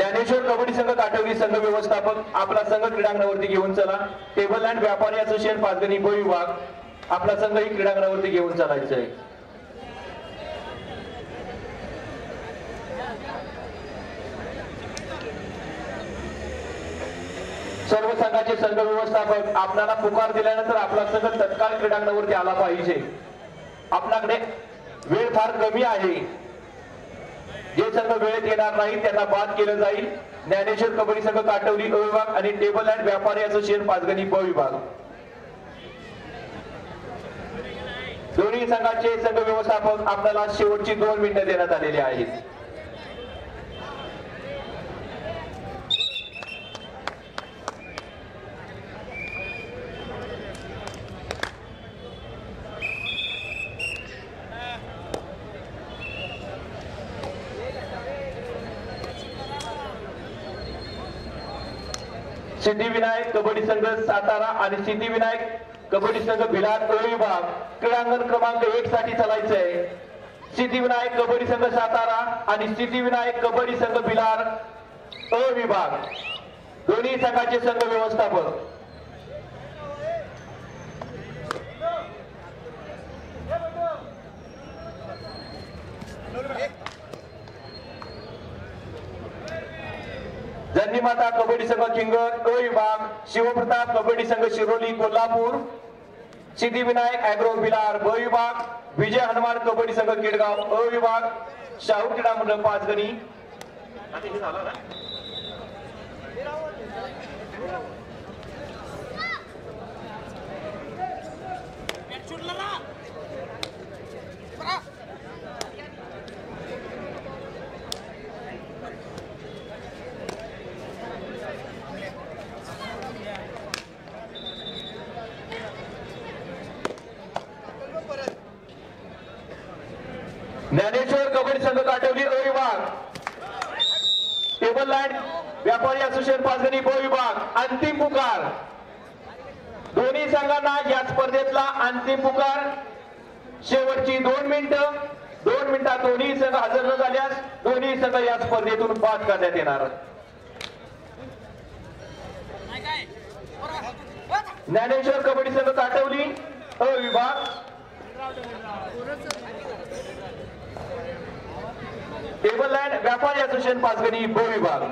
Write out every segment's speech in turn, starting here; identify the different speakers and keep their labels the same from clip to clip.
Speaker 1: ज्ञानेश्वर कबड्डी संघ काटवली संघ व्यवस्थापक आपला संघ क्रीडांगणावरती घेऊन चला। टेबल अँड व्यापारी असोसिएशन पाचगणी ब विभाग आपला संघ ही क्रीडांगणावरती घेऊन चालायचं आहे। सर्व संघाचे संघ व्यवस्थापक आपल्याला पुकार दिल्यानंतर आपला संघ तत्काळ क्रीडांगणावरती आला पाहिजे। आपल्याकडे वेळ फार कमी आहे। जे संघ वेळेत येणार नाही त्यांना बाद केलं जाईल। ज्ञानेश्वर कबड्डी संघ काटवली अ विभाग आणि टेबल अँड व्यापारी असोसिएशन पाचगणी ब विभाग दोन्ही संघाचे संघ व्यवस्थापक आपल्याला शेवटची 2 मिनिटे देण्यात आलेली आहेत। सिद्धिविनायक कबड्डी संघ सातारा आणि सिद्धिविनायक कबड्डी संघ भिलार अ विभाग क्रीडांगण क्रमांक 1 साठी चालायचं आहे। सिद्धिविनायक कबड्डी संघ सातारा आणि सिद्धिविनायक कबड्डी संघ भिलार अ विभाग दोन्ही संघाचे संघ व्यवस्थापक जन्नीमाता कबड्डी संघ किंगर अ विभाग शिवप्रताप कबड्डी संघ शिरोली कोल्हापूर सिद्धिविनायक ॲग्रो भिलार ब विभाग विजय हनुमान कबड्डी संघ केडगाव अ विभाग शाहू क्रीडा मंडळ पाचगणी ज्ञानेश्वर कबड्डी संघ काटवली अ विभाग टेबल लँड व्यापारी असोसिएशन पाचगणी ब विभाग अंतिम पुकार दोन्ही संघांना या स्पर्धेतला अंतिम पुकार शेवटची 2 मिनिटं 2 मिनिटात दोन्ही संघ हजर न झाल्यास दोन्ही संघ या स्पर्धेतून बाद करण्यात येणार। ज्ञानेश्वर कबड्डी संघ काटवली अ विभाग टेबल लँड व्यापारी असोसिएशन पाचगणी ब विभाग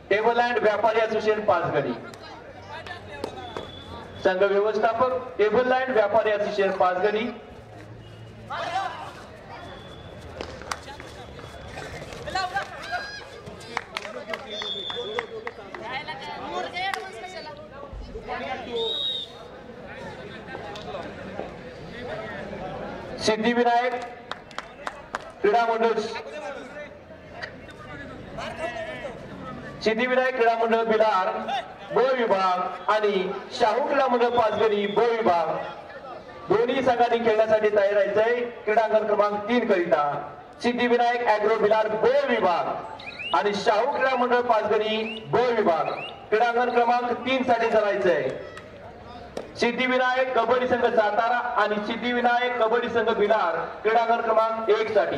Speaker 1: टेबल लँड व्यापारी असोसिएशन पाचगणी संघ व्यवस्थापक टेबल लँड व्यापारी असोसिएशन पाचगणी सिद्धिविनायक क्रीडा मंडळ सिद्धिविनायक क्रीडा मंडळ भिलार ब विभाग आणि शाहू क्रीडा मंडळ पाचगणी ब विभाग दोन्ही संघांनी खेळण्यासाठी तयार राहायचंय। क्रीडांगण क्रमांक 3 करिता सिद्धिविनायक ॲग्रो भिलार ब विभाग आणि शाहू क्रीडा मंडळ पाचगणी ब विभाग क्रीडांगण क्रमांक 3 साठी चालायचंय। सिद्धिविनायक कबड्डी संघ सातारा आणि सिद्धिविनायक कबड्डी संघ भिलार क्रीडांगण क्रमांक 1 साठी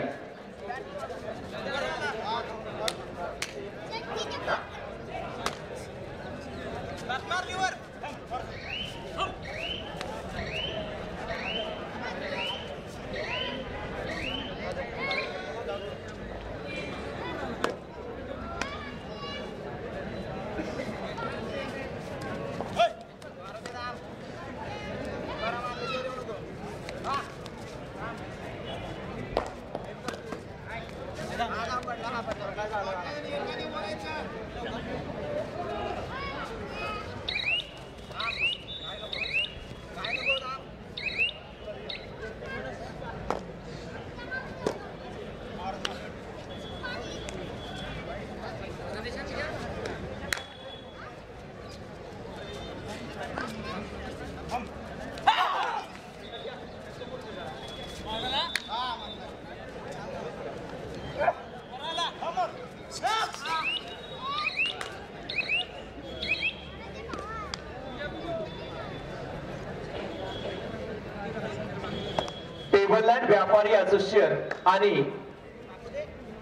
Speaker 1: टेबललँड व्यापारी असोसिएशन आणि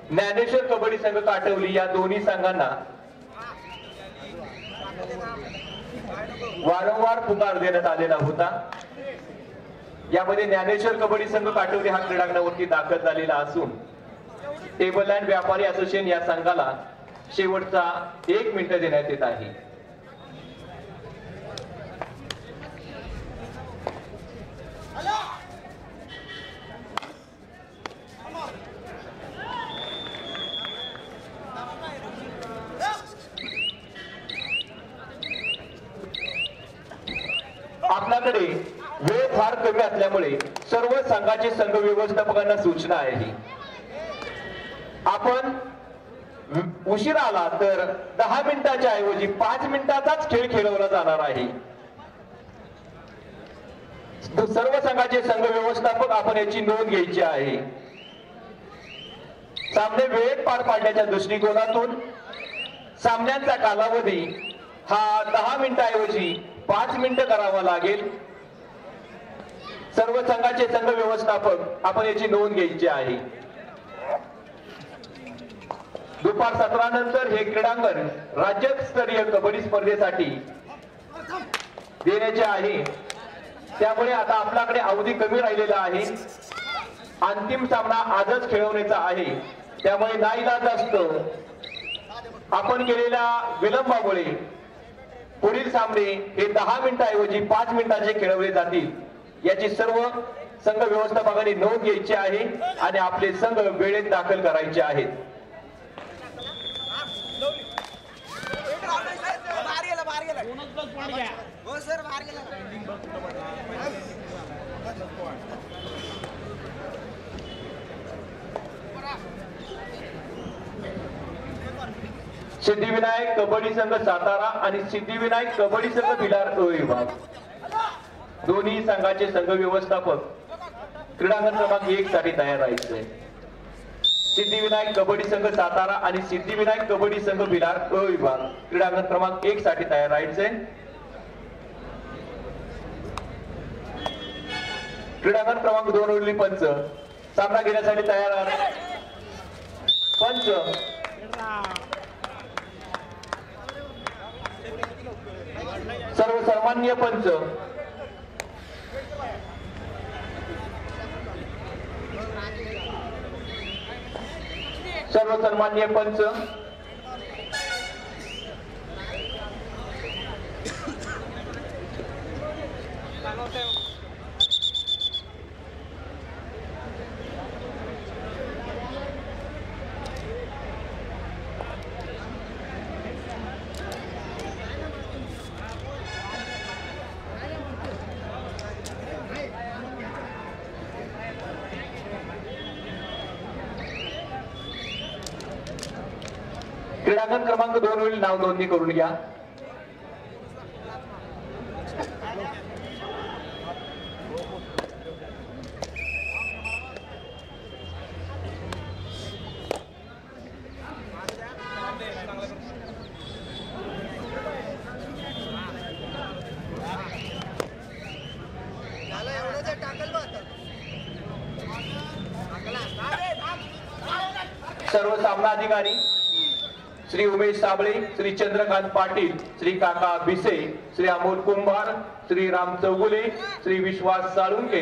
Speaker 1: ज्ञानेश्वर कबड्डी संघ काटवली या दोन्ही संघांना वारंवार पुकार देण्यात आलेला होता। यामध्ये ज्ञानेश्वर कबड्डी संघ काटवली हा क्रीडांगणावरती दाखल झालेला असून टेबललँड व्यापारी असोसिएशन या संघाला शेवटचा 1 मिनिट देण्यात येत आहे। आपल्याकडे वेळ फार कमी असल्यामुळे सर्व संघाचे संघ व्यवस्थापकांना सूचना आहे, आपण उशीर आला तर 10 मिनिटाच्या ऐवजी 5 मिनिटाचाच खेळ खेळवला जाणार आहे। सर्व संघाचे संघ व्यवस्थापक आपण याची नोंद घ्यायची आहे। सामने वेळेत पार पाडण्याच्या दृष्टिकोनातून सामन्यांचा कालावधी हा 10 मिनिटांऐवजी 5 मिनिटं करावा लागेल। सर्व संघाचे संघ व्यवस्थापक आपण याची नोंद घ्यायची आहे। दुपार 17 नंतर हे क्रीडांगण राज्यस्तरीय कबड्डी स्पर्धेसाठी देण्याचे आहे, त्यामुळे आता आपल्याकडे अवधी कमी राहिलेला आहे। अंतिम सामना आजच खेळवण्याचा आहे, त्यामुळे नाईलाज असतो आपण केलेल्या विलंबामुळे पुढील सामने हे 10 मिनिटांऐवजी 5 मिनिटांचे खेळवले जातील। याची सर्व संघ व्यवस्थापकांनी नोंद घ्यायची आहे आणि आपले संघ वेळेत दाखल करायचे आहेत। सिद्धिविनायक कबड्डी संघ सातारा आणि सिद्धिविनायक कबड्डी संघ भिलार विभाग दोन्ही संघाचे संघ व्यवस्थापक क्रीडांगण क्रमांक 1 साठी तयार राहायचे। सिद्धिविनायक कबड्डी संघ सातारा आणि सिद्धिविनायक कबड्डी संघ भिलार विभाग क्रीडांगण क्रमांक 1 साठी तयार राहायचे। क्रीडांगण क्रमांक 2 वरील पंच सामना घेण्यासाठी तयार पंच सर्वसामान्य पंच सर्वसामान्य पंच क्रीडांगण क्रमांक 2 वरील नाव नोंदणी करून घ्या। सर्व सामना अधिकारी श्री उमेश साबळे, श्री चंद्रकांत पाटील, श्री काका भिसे, श्री अमोल कुंभार, श्री राम चौगुले, श्री विश्वास साळुंके,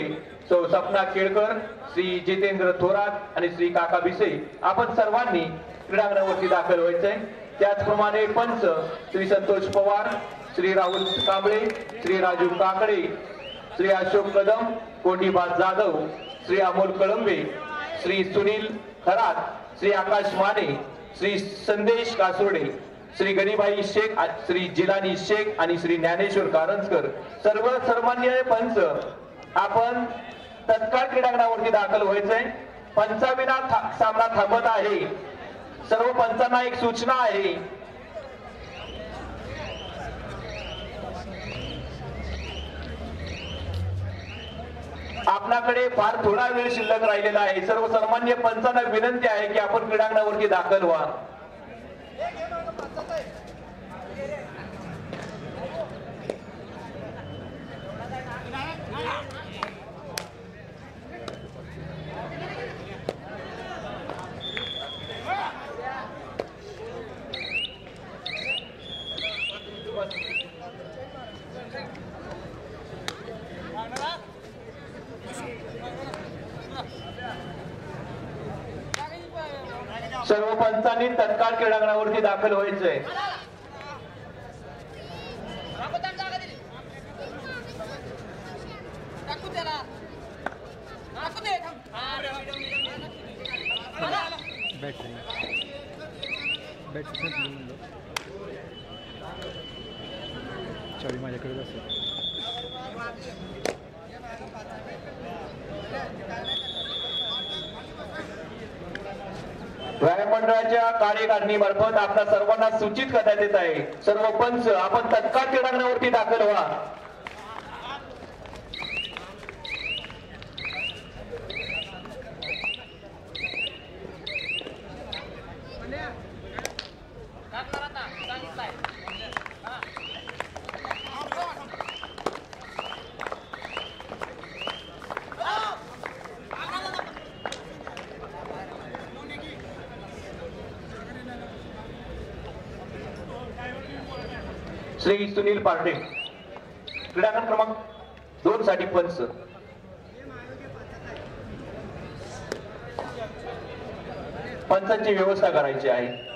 Speaker 1: सौ सपना केळकर, श्री जितेंद्र थोरात आणि श्री काका भिसे आपण सर्वांनी क्रीडांगणावरती दाखल व्हायचंय। त्याचप्रमाणे पंच श्री संतोष पवार, श्री राहुल कांबळे, श्री राजू काकडे, श्री अशोक कदम, कोंडीबा जाधव, श्री अमोल कळंबे, श्री सुनील खरात, श्री आकाश माने, श्री संदेश कासोडे, श्री गणिबाई शेख, श्री जिलानी शेख आणि श्री ज्ञानेश्वर कारंजकर सर्व सर्वमान्य पंच आपण तत्काळ क्रीडांगणावरती दाखल व्हायचंय। पंचाविना सामना थांबत आहे। सर्व पंचांना एक सूचना आहे, आपल्याकडे फार थोडा वेळ शिल्लक राहिलेला आहे। सर्व सामान्य पंचांना विनंती आहे की आपण क्रीडांगणावरती दाखल व्हा। सर्व पंचांनी तत्काळ क्रीडांगणावरती दाखल व्हायचंय.
Speaker 2: चावी माझ्याकडे असेल.
Speaker 1: व्यायाम मंडळाच्या कार्यकारिणीमार्फत आपल्या सर्वांना सूचित करण्यात येत आहे, सर्व पंच आपण तत्काळ क्रीडांगणावरती दाखल व्हा. श्री सुनील पार्टे क्रीडांगण क्रमांक 2 साठी पंच. पंचांची व्यवस्था करायची आहे.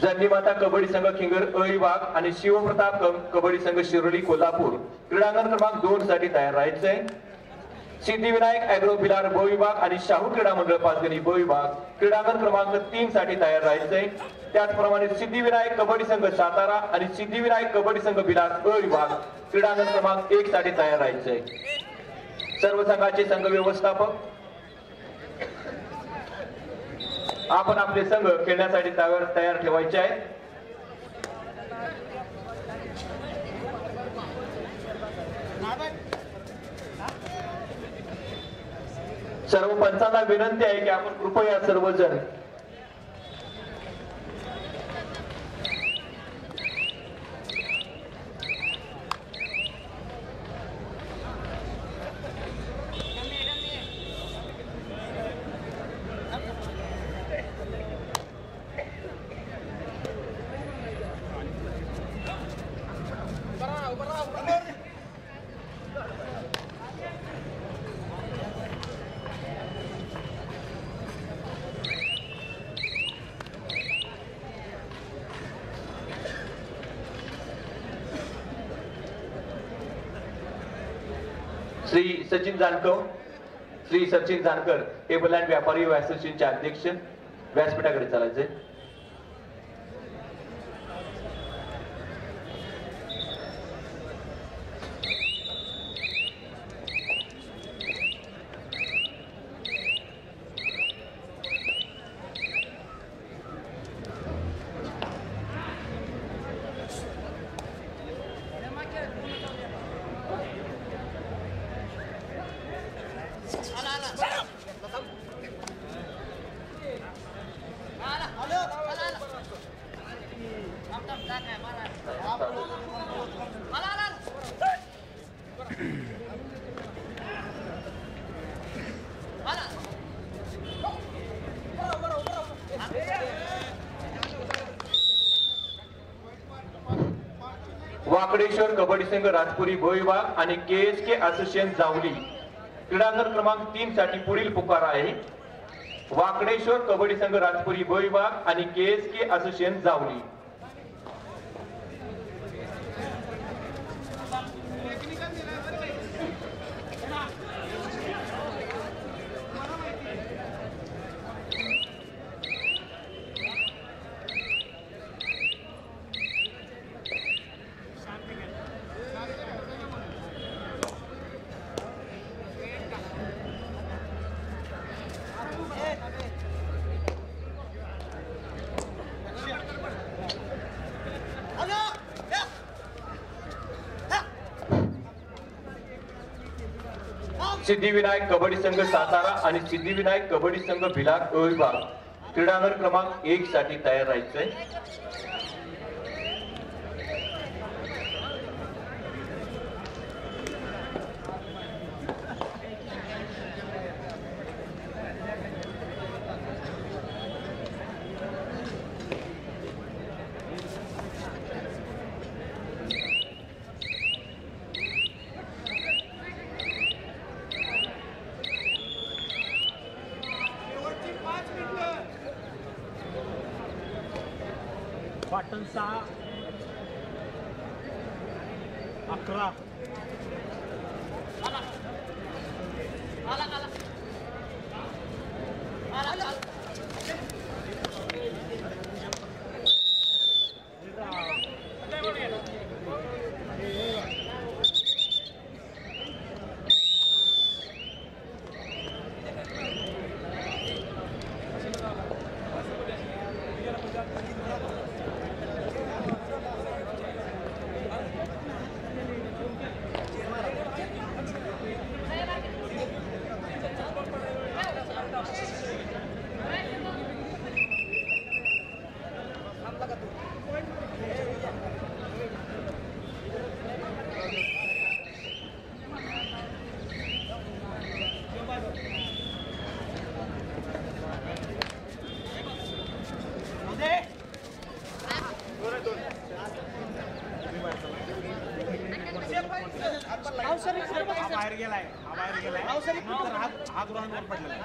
Speaker 1: जननीमाता कबड्डी संघ किंगर अ विभाग आणि शिवप्रताप कबड्डी संघ शिरोली कोल्हापूर क्रीडांगण क्रमांक 2 साठी तयार राहायचंय. सिद्धिविनायक अॅग्रो बिलार ब विभाग आणि शाहू क्रीडा मंडळ पाचगणी ब विभाग क्रीडांगण क्रमांक 3 साठी तयार राहायचंय. त्याचप्रमाणे सिद्धिविनायक कबड्डी संघ सातारा आणि सिद्धिविनायक कबड्डी संघ बिलार अ विभाग क्रीडांगण क्रमांक 1 साठी तयार राहायचंय. सर्व संघाचे संघ व्यवस्थापक आपण आपले संघ खेळण्यासाठी तयार ठेवायचे आहेत. सर्व पंचांना विनंती आहे की आपण कृपया सर्वजण श्री सचिन जानकर टेबल अँड व्यापारी असोसिएशनचे अध्यक्ष व्यासपीठाकडे चालायचे. वाकडेश्वर कबड्डी संघ राजपुरी ब विभाग आणि KSK असोसिएशन जावली क्रीडांगण क्रमांक 3 साठी पुढील पुकार आहे. वाकडेश्वर कबड्डी संघ राजपुरी ब विभाग आणि KSK असोसिएशन जावली. सिद्धिविनायक कबड्डी संघ सातारा आणि सिद्धिविनायक कबड्डी संघ भिलार अ विभाग क्रीडांगण क्रमांक 1 साठी तयार राहायचंय.
Speaker 2: पाटण 6 11 बाहेर गेलाय हात ग्राउंडवर पडलेला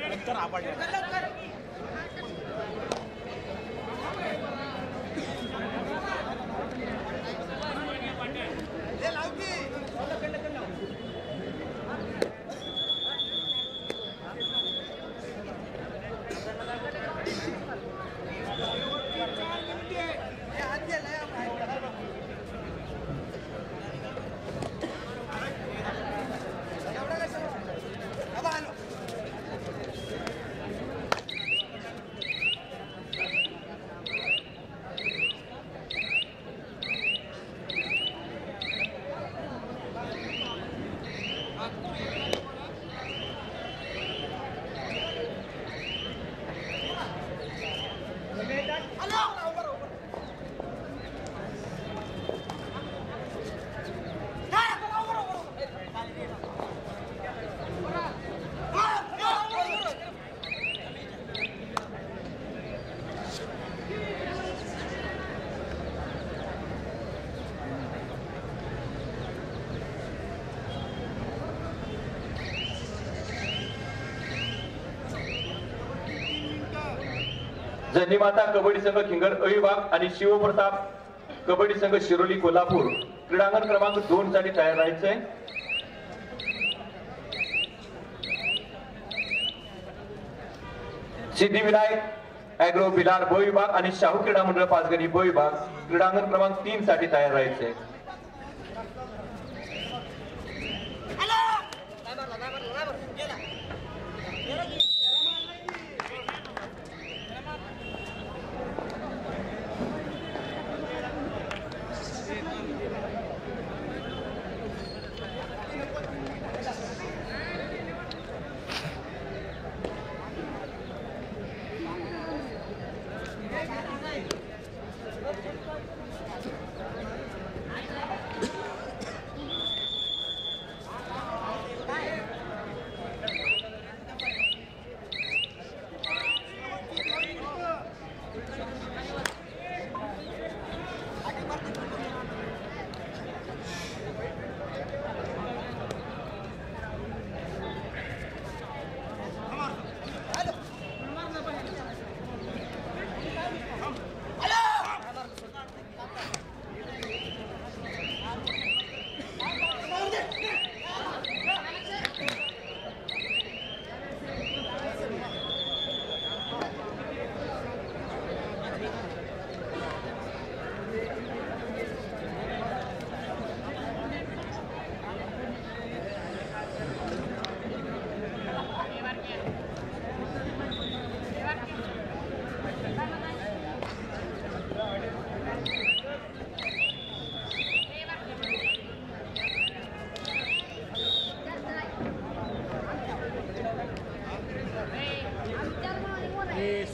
Speaker 2: नंतर हा पडला.
Speaker 1: जन्नीमाता कबड्डी संघ खिंगर अ विभाग आणि शिवप्रताप कबड्डी संघ शिरोली कोल्हापूर क्रीडांगण क्रमांक 2 साठी तयार राहायचंय. सिद्धिविनायक ऍग्रो बिलार ब विभाग आणि शाहू क्रीडा मंडळ पाचगणी ब विभाग क्रीडांगण क्रमांक 3 साठी तयार राहायचंय.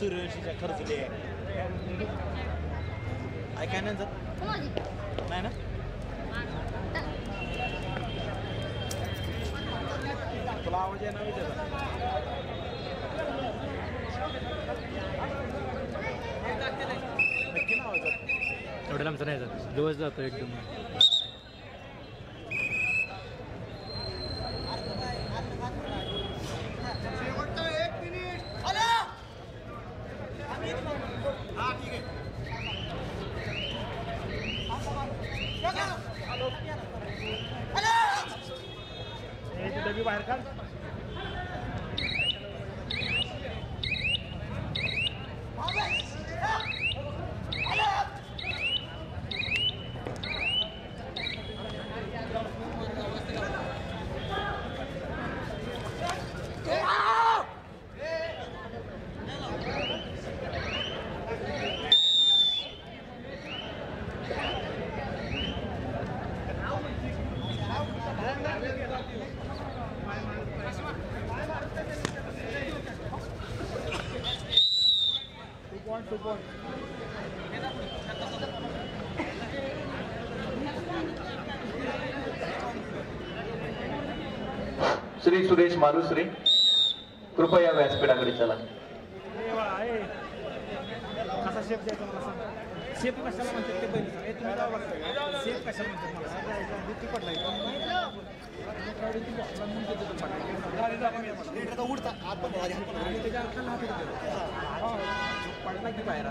Speaker 2: सूर्यवंशीच्या खर्चले ऐकाय नाही ना तुला आवाज आहे ना विचार नक्की ना आवाज एवढ्या लांबचा नाही जात दिवस जातो एकदम डबी बाहेर काढ
Speaker 1: श्री सुरेश मालुसरे कृपया व्यासपीठाकडे चला.
Speaker 2: कसा शेप द्यायचा मला सांग. शेप कशाला म्हणतात ते पहिले सांग. तुम्ही जाऊ बघता शेप कशाला म्हणतात मला ती पडला उडता पडला की बाहेर